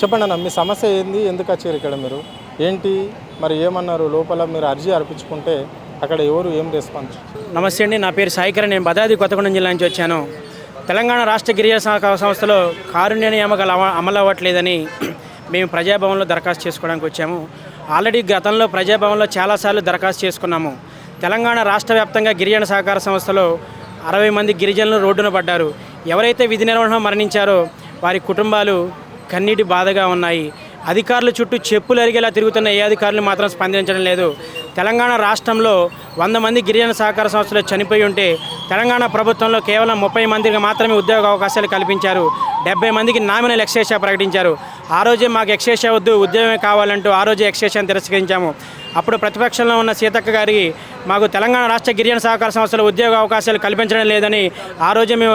చెప్పండి అన్న, మీ సమస్య ఏంది? ఎందుకు వచ్చారు ఇక్కడ మీరు? ఏంటి మరి ఏమన్నారు? లోపల మీరు అర్జీ అర్పించుకుంటే అక్కడ ఎవరు ఏం రెస్పాన్స్? నమస్తే అండి, నా పేరు సాయికరణ్. నేను భద్రాద్రి కొత్తగూడెం జిల్లా నుంచి వచ్చాను. తెలంగాణ రాష్ట్ర గిరిజన సహకార సంస్థలో కారుణ్య నియామకాలు అమలు అవ్వట్లేదని మేము ప్రజాభవన్లో దరఖాస్తు చేసుకోవడానికి వచ్చాము. ఆల్రెడీ గతంలో ప్రజాభవన్లో చాలాసార్లు దరఖాస్తు చేసుకున్నాము. తెలంగాణ రాష్ట్ర వ్యాప్తంగా గిరిజన సహకార సంస్థలో 60 మంది గిరిజనులు రోడ్డున పడ్డారు. ఎవరైతే విధి నిర్వహణ మరణించారో వారి కుటుంబాలు కన్నీటి బాధగా ఉన్నాయి. అధికారుల చుట్టూ చెప్పులు అరిగేలా తిరుగుతున్న ఏ అధికారులు మాత్రం స్పందించడం లేదు. తెలంగాణ రాష్ట్రంలో 100 మంది గిరిజన సహకార సంస్థలు చనిపోయి ఉంటే తెలంగాణ ప్రభుత్వంలో కేవలం 30 మందికి మాత్రమే ఉద్యోగ అవకాశాలు కల్పించారు. 70 మందికి నామినల్ ఎక్స్‌గ్రేషియా ప్రకటించారు. ఆ రోజే మాకు ఎక్స్‌గ్రేషియా వద్దు, ఉద్యోగమే కావాలంటూ ఆ రోజే ఎక్స్‌గ్రేషియాను తిరస్కరించాము. అప్పుడు ప్రతిపక్షంలో ఉన్న సీతక్క గారికి మాకు తెలంగాణ రాష్ట్ర గిరిజన సహకార సంస్థల ఉద్యోగ అవకాశాలు కల్పించడం లేదని ఆ రోజే మేము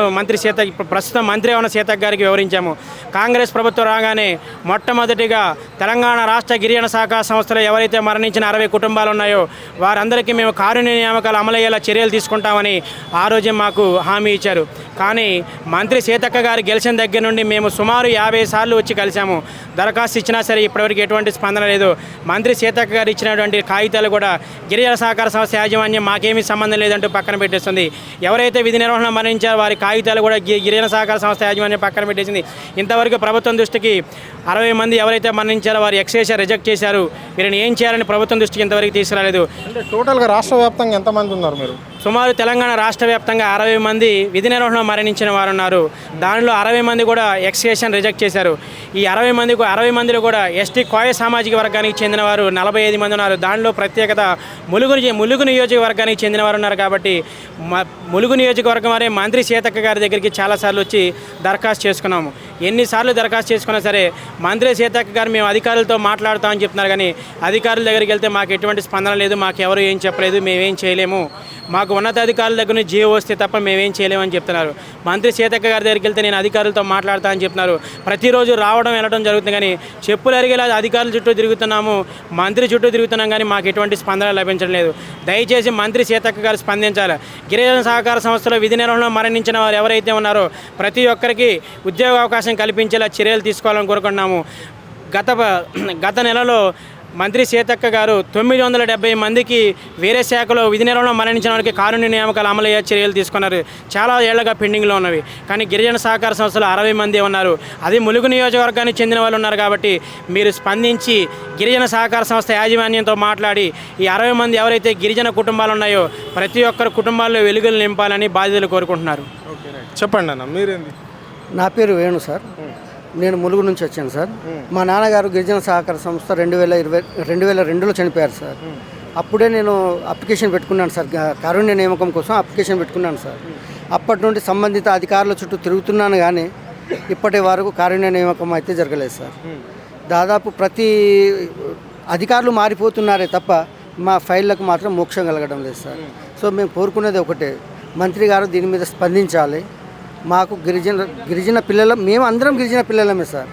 ప్రస్తుతం మంత్రి ఉన్న సీతక్క గారికి వివరించాము. కాంగ్రెస్ ప్రభుత్వం రాగానే మొట్టమొదటిగా తెలంగాణ రాష్ట్ర గిరిజన సహకార సంస్థలో ఎవరైతే మరణించిన 60 కుటుంబాలు ఉన్నాయో వారందరికీ మేము కారుణ్య నియామకాలు అమలయ్యేలా చర్యలు తీసుకుంటామని ఆ రోజే మాకు హామీ ఇచ్చారు. కానీ మంత్రి సీతక్క గారు గెలిచిన దగ్గర నుండి మేము సుమారు 50 సార్లు వచ్చి కలిసాము. దరఖాస్తు ఇచ్చినా సరే ఇప్పటివరకు ఎటువంటి స్పందన లేదు. మంత్రి సీతక్క గారు ఇచ్చినటువంటి కాగితాలు కూడా గిరిజన సహకార సంస్థ యాజమాన్యం మాకేమీ సంబంధం లేదంటూ పక్కన పెట్టేస్తుంది. ఎవరైతే విధి నిర్వహణ మరణించారో వారి కాగితాలు కూడా గిరిజన సహకార సంస్థ యాజమాన్యం పక్కన పెట్టేసింది. ఇంతవరకు ప్రభుత్వం దృష్టికి 60 మంది ఎవరైతే మరణించారో వారి ఎక్స్‌గ్రేషియా రిజెక్ట్ చేశారు. వీరిని ఏం చేయాలని ప్రభుత్వం దృష్టికి ఇంతవరకు తీసుకురాలేదు. అంటే టోటల్గా రాష్ట్ర వ్యాప్తంగా ఎంతమంది ఉన్నారు మీరు? సుమారు తెలంగాణ రాష్ట్ర వ్యాప్తంగా 60 మంది విధి నిర్వహణ మరణించిన వారు ఉన్నారు. దానిలో 60 మంది కూడా ఎక్స్‌గ్రేషియాను రిజెక్ట్ చేశారు. ఈ 60 మందిలో కూడా ఎస్టీ కోయ సామాజిక వర్గానికి చెందిన వారు 45 మంది ఉన్నారు. దానిలో ప్రత్యేకత ములుగు నియోజకవర్గానికి చెందిన వారు ఉన్నారు. కాబట్టి ములుగు నియోజకవర్గం వారే మంత్రి సీతక్క గారి దగ్గరికి చాలాసార్లు వచ్చి దరఖాస్తు చేసుకున్నాము. ఎన్నిసార్లు దరఖాస్తు చేసుకున్నా సరే మంత్రి సీతక్క గారు మేము అధికారులతో మాట్లాడుతామని చెప్తున్నారు. కానీ అధికారుల దగ్గరికి వెళ్తే మాకు ఎటువంటి స్పందన లేదు, మాకు ఎవరు ఏం చెప్పలేదు, మేమేం చేయలేము, మాకు ఉన్నతాధికారుల దగ్గర నుంచి జియో వస్తే తప్ప మేమేం చేయలేమని చెప్తున్నారు. మంత్రి సీతక్క గారి దగ్గరికి వెళ్తే నేను అధికారులతో మాట్లాడతా అని చెప్తున్నారు. ప్రతిరోజు రావడం వెళ్ళడం జరుగుతుంది. కానీ చెప్పులు అరిగేలా అధికారుల చుట్టూ తిరుగుతున్నాము, మంత్రి చుట్టూ తిరుగుతున్నాం, కానీ మాకు ఎటువంటి స్పందన లభించడం లేదు. దయచేసి మంత్రి సీతక్క గారు స్పందించాలి. గిరిజన సహకార సంస్థలో విధి నిర్వహణ మరణించిన వారు ఎవరైతే ఉన్నారో ప్రతి ఒక్కరికి ఉద్యోగ అవకాశం కల్పించేలా చర్యలు తీసుకోవాలని కోరుకుంటున్నాము. గత నెలలో మంత్రి సీతక్క గారు 970 మందికి వేరే శాఖలో విధి నిర్వహణ మరణించిన వారికి కారుణ్య నియామకాలు అమలయ్యే చర్యలు తీసుకున్నారు. చాలా ఏళ్లుగా పెండింగ్లో ఉన్నవి. కానీ గిరిజన సహకార సంస్థలు 60 మంది ఉన్నారు. అది ములుగు నియోజకవర్గానికి చెందిన వాళ్ళు ఉన్నారు. కాబట్టి మీరు స్పందించి గిరిజన సహకార సంస్థ యాజమాన్యంతో మాట్లాడి ఈ 60 మంది ఎవరైతే గిరిజన కుటుంబాలు ఉన్నాయో ప్రతి ఒక్కరి కుటుంబాల్లో వెలుగులు నింపాలని బాధ్యతలు కోరుకుంటున్నారు. చెప్పండి అన్న, మీరేంది? నా పేరు వేణు సార్. నేను ములుగు నుంచి వచ్చాను సార్. మా నాన్నగారు గిరిజన సహకార సంస్థ 2002లో చనిపోయారు సార్. అప్పుడే నేను అప్లికేషన్ పెట్టుకున్నాను సార్, కారుణ్య నియామకం కోసం అప్లికేషన్ పెట్టుకున్నాను సార్. అప్పటి నుండి సంబంధిత అధికారుల చుట్టూ తిరుగుతున్నాను, కానీ ఇప్పటి వరకు కారుణ్య నియామకం అయితే జరగలేదు సార్. దాదాపు ప్రతి అధికారులు మారిపోతున్నారే తప్ప మా ఫైళ్ళకు మాత్రం మోక్షం కలగడం లేదు సార్. సో మేము కోరుకునేది ఒకటే, మంత్రి గారు దీని మీద స్పందించాలి. మాకు గిరిజన పిల్లలు, మేము అందరం గిరిజన పిల్లలమే సార్.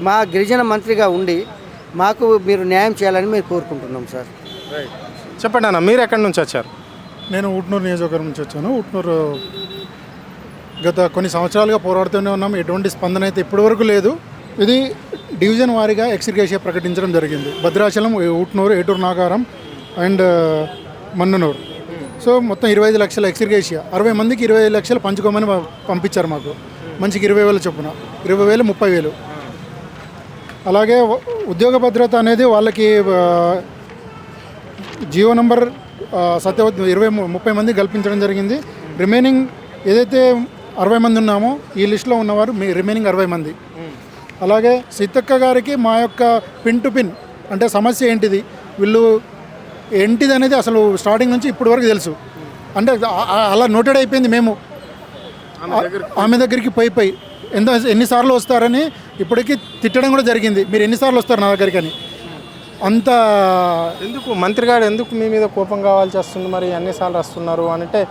మా గిరిజన మంత్రిగా ఉండి మాకు మీరు న్యాయం చేయాలని మేము కోరుకుంటున్నాం సార్. చెప్పండి అన్న, మీరు ఎక్కడి నుంచి వచ్చారు? నేను ఉట్నూరు నియోజకవర్గం నుంచి వచ్చాను. ఉట్నూరు గత కొన్ని సంవత్సరాలుగా పోరాడుతూనే ఉన్నాం. ఎటువంటి స్పందన అయితే ఇప్పటివరకు లేదు. ఇది డివిజన్ వారీగా ఎక్స్‌గ్రేషియా ప్రకటించడం జరిగింది. భద్రాచలం, ఉట్నూరు, ఏటూరు నాగారం అండ్ మన్ననూరు. సో మొత్తం 25 లక్షల ఎక్స్‌గ్రేషియా. 60 మందికి 25 లక్షలు పంచుకోమని పంపించారు మాకు. మంచికి 20,000 చొప్పున, 20,000 30,000. అలాగే ఉద్యోగ భద్రత అనేది వాళ్ళకి జియో నంబర్ సత్యవతి 30 మంది కల్పించడం జరిగింది. రిమైనింగ్ ఏదైతే 60 మంది ఉన్నామో ఈ లిస్టులో ఉన్నవారు రిమైనింగ్ 60 మంది. అలాగే సీతక్క గారికి మా యొక్క పిన్ టు పిన్ అంటే సమస్య ఏంటిది, వీళ్ళు ఏంటిది అనేది అసలు స్టార్టింగ్ నుంచి ఇప్పటి వరకు తెలుసు. అంటే అలా నోటెడ్ అయిపోయింది. మేము ఆమె దగ్గరికి పోయి ఎన్నిసార్లు వస్తారని ఇప్పటికీ తిట్టడం కూడా జరిగింది. మీరు ఎన్నిసార్లు వస్తారు నా దగ్గరికి అని. అంత ఎందుకు మంత్రి గారు ఎందుకు మీ మీద కోపం కావాల్సి వస్తుంది? మరి ఎన్నిసార్లు వస్తున్నారు అంటే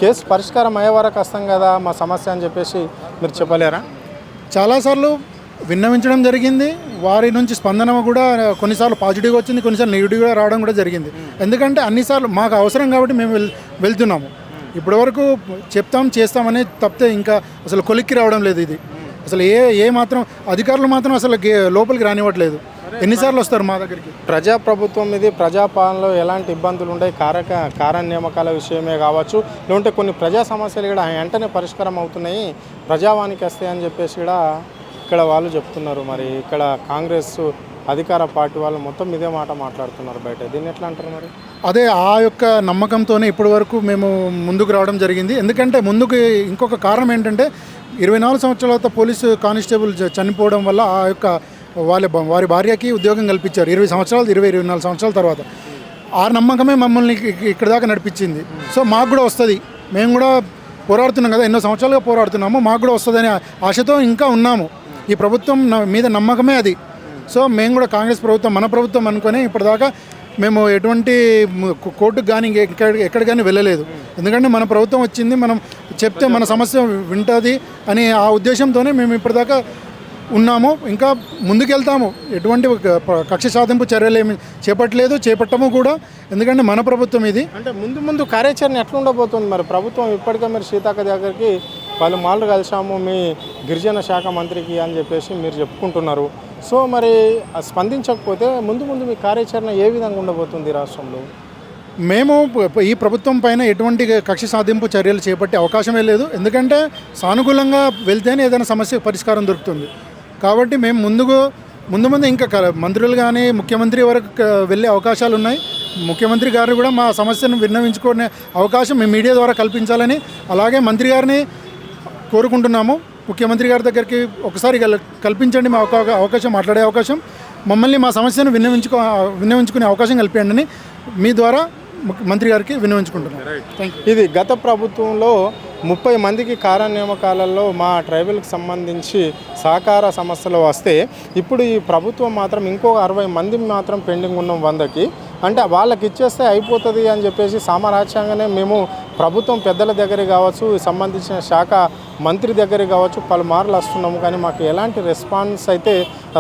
కేసు పరిష్కారం అయ్యే వరకు వస్తాం కదా మా సమస్య అని చెప్పేసి మీరు చెప్పలేరా? చాలాసార్లు విన్నవించడం జరిగింది. వారి నుంచి స్పందన కూడా కొన్నిసార్లు పాజిటివ్గా వచ్చింది, కొన్నిసార్లు నెగిటివ్గా రావడం కూడా జరిగింది. ఎందుకంటే అన్నిసార్లు మాకు అవసరం కాబట్టి మేము వెళ్తున్నాము. ఇప్పటివరకు చెప్తాం చేస్తామని తప్పితే ఇంకా అసలు కొలిక్కి రావడం లేదు. ఇది అసలు ఏ మాత్రం అధికారులు మాత్రం అసలు లోపలికి రానివ్వట్లేదు. ఎన్నిసార్లు వస్తారు మా దగ్గరికి? ప్రజాప్రభుత్వం ఇది, ప్రజాపాలనలో ఎలాంటి ఇబ్బందులు ఉన్నాయి, కారణ నియామకాల విషయమే కావచ్చు, లేకుంటే కొన్ని ప్రజా సమస్యలు కూడా వెంటనే పరిష్కారం అవుతున్నాయి, ప్రజావానికి వస్తాయని చెప్పేసి కూడా ఇక్కడ వాళ్ళు చెప్తున్నారు. మరి ఇక్కడ కాంగ్రెస్ అధికార పార్టీ వాళ్ళు మొత్తం ఇదే మాట మాట్లాడుతున్నారు బయట. దీన్ని ఎట్లా అంటారు మరి? అదే ఆ యొక్క నమ్మకంతోనే ఇప్పటి వరకు మేము ముందుకు రావడం జరిగింది. ఎందుకంటే ముందుకు ఇంకొక కారణం ఏంటంటే 24 సంవత్సరాల తర్వాత పోలీసు కానిస్టేబుల్ చనిపోవడం వల్ల ఆ యొక్క వారి భార్యకి ఉద్యోగం కల్పించారు 24 సంవత్సరాల తర్వాత. ఆ నమ్మకమే మమ్మల్ని ఇక్కడ దాకా నడిపించింది. సో మాకు కూడా వస్తుంది, మేము కూడా పోరాడుతున్నాం కదా, ఎన్నో సంవత్సరాలుగా పోరాడుతున్నాము, మాకు కూడా వస్తుందనే ఆశతో ఇంకా ఉన్నాము. ఈ ప్రభుత్వం మీద నమ్మకమే అది. సో మేము కూడా కాంగ్రెస్ ప్రభుత్వం మన ప్రభుత్వం అనుకొని ఇప్పటిదాకా మేము ఎటువంటి కోర్టుకు కానీ ఎక్కడ కానీ వెళ్ళలేదు. ఎందుకంటే మన ప్రభుత్వం వచ్చింది, మనం చెప్తే మన సమస్య వింటుంది అని ఆ ఉద్దేశంతోనే మేము ఇప్పటిదాకా ఉన్నాము. ఇంకా ముందుకెళ్తాము. ఎటువంటి కక్ష సాధింపు చర్యలు ఏమి చేపట్టము కూడా, ఎందుకంటే మన ప్రభుత్వం ఇది. అంటే ముందు కార్యాచరణ ఎట్లా ఉండబోతుంది మరి? ప్రభుత్వం ఇప్పటికే మీరు సీతక్క దగ్గరికి పలుమార్లు కలిసాము మీ గిరిజన శాఖ మంత్రికి అని చెప్పేసి మీరు చెప్పుకుంటున్నారు. సో మరి స్పందించకపోతే ముందు మీ కార్యాచరణ ఏ విధంగా ఉండబోతుంది రాష్ట్రంలో? మేము ఈ ప్రభుత్వం పైన ఎటువంటి కక్ష సాధింపు చర్యలు చేపట్టే అవకాశమే లేదు. ఎందుకంటే సానుకూలంగా వెళ్తేనే ఏదైనా సమస్య పరిష్కారం దొరుకుతుంది. కాబట్టి మేము ముందు ఇంకా మంత్రులు కానీ ముఖ్యమంత్రి వరకు వెళ్ళే అవకాశాలు ఉన్నాయి. ముఖ్యమంత్రి గారు కూడా మా సమస్యను విన్నవించుకునే అవకాశం మీ మీడియా ద్వారా కల్పించాలని, అలాగే మంత్రి గారిని కోరుకుంటున్నాము. ముఖ్యమంత్రి గారి దగ్గరికి ఒకసారి కల్పించండి మా అవకాశం, మాట్లాడే అవకాశం, మమ్మల్ని మా సమస్యను విన్నవించుకునే అవకాశం కల్పించండి అని మీ ద్వారా మంత్రి గారికి విన్నవించుకుంటున్నాను. Thank you. ఇది గత ప్రభుత్వంలో 30 మందికి కారణ నియామకాలలో మా ట్రైబల్కి సంబంధించి సహకార సమస్యలు వస్తే, ఇప్పుడు ఈ ప్రభుత్వం మాత్రం ఇంకో 60 మంది మాత్రం పెండింగ్ ఉన్నాం 100కి. అంటే వాళ్ళకి ఇచ్చేస్తే అయిపోతుంది అని చెప్పేసి సామరాజ్యంగానే మేము ప్రభుత్వం పెద్దల దగ్గర కావచ్చు, సంబంధించిన శాఖ మంత్రి దగ్గర కావచ్చు పలుమార్లు వస్తున్నాము, కానీ మాకు ఎలాంటి రెస్పాన్స్ అయితే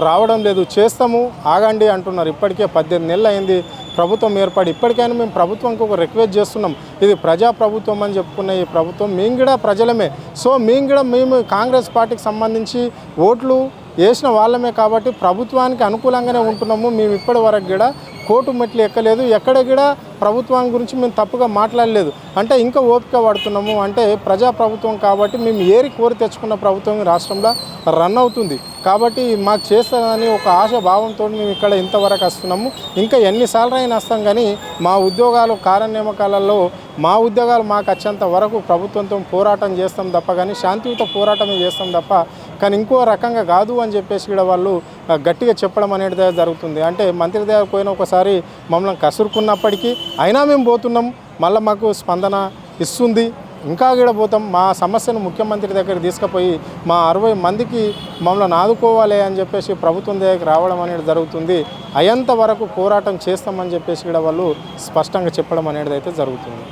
రావడం లేదు. చేస్తాము ఆగండి అంటున్నారు. ఇప్పటికే 18 నెలలు అయింది ప్రభుత్వం ఏర్పడి. ఇప్పటికైనా మేము ప్రభుత్వంకి ఒక రిక్వెస్ట్ చేస్తున్నాం. ఇది ప్రజాప్రభుత్వం అని చెప్పుకున్న ఈ ప్రభుత్వం మేము కూడా ప్రజలమే. సో మేము కాంగ్రెస్ పార్టీకి సంబంధించి ఓట్లు వేసిన వాళ్ళమే కాబట్టి ప్రభుత్వానికి అనుకూలంగానే ఉంటున్నాము. మేము ఇప్పటి వరకు కూడా కోర్టు మెట్లు ఎక్కలేదు, ఎక్కడ కూడా ప్రభుత్వం గురించి మేము తప్పుగా మాట్లాడలేదు. అంటే ఇంకా ఓపిక పడుతున్నాము. అంటే ప్రజాప్రభుత్వం కాబట్టి మేము ఏరి కోరి తెచ్చుకున్న ప్రభుత్వం రాష్ట్రంలో రన్ అవుతుంది కాబట్టి మాకు చేస్తుందని ఒక ఆశాభావంతో మేము ఇక్కడ ఇంతవరకు వస్తున్నాము. ఇంకా ఎన్నిసార్లు అయినా వస్తాం, కానీ మా ఉద్యోగాలు కారణ నియామకాలలో మా ఉద్యోగాలు మాకు వచ్చేంత వరకు ప్రభుత్వంతో పోరాటం చేస్తాం తప్ప, కానీ శాంతియుత పోరాటమే చేస్తాం తప్ప, కానీ ఇంకో రకంగా కాదు అని చెప్పేసి కూడా వాళ్ళు గట్టిగా చెప్పడం అనేది జరుగుతుంది. అంటే మంత్రి దగ్గర పోయిన ఒకసారి మమ్మల్ని కసురుకున్నప్పటికీ అయినా మేము పోతున్నాం, మళ్ళీ మాకు స్పందన ఇస్తుంది, ఇంకా కూడా పోతాం. మా సమస్యను ముఖ్యమంత్రి దగ్గర తీసుకుపోయి మా 60 మందికి మమ్మల్ని ఆదుకోవాలి అని చెప్పేసి ప్రభుత్వం దగ్గరికి రావడం అనేది జరుగుతుంది. అయ్యేంత వరకు పోరాటం చేస్తామని చెప్పేసి కూడా వాళ్ళు స్పష్టంగా చెప్పడం అనేది అయితే జరుగుతుంది.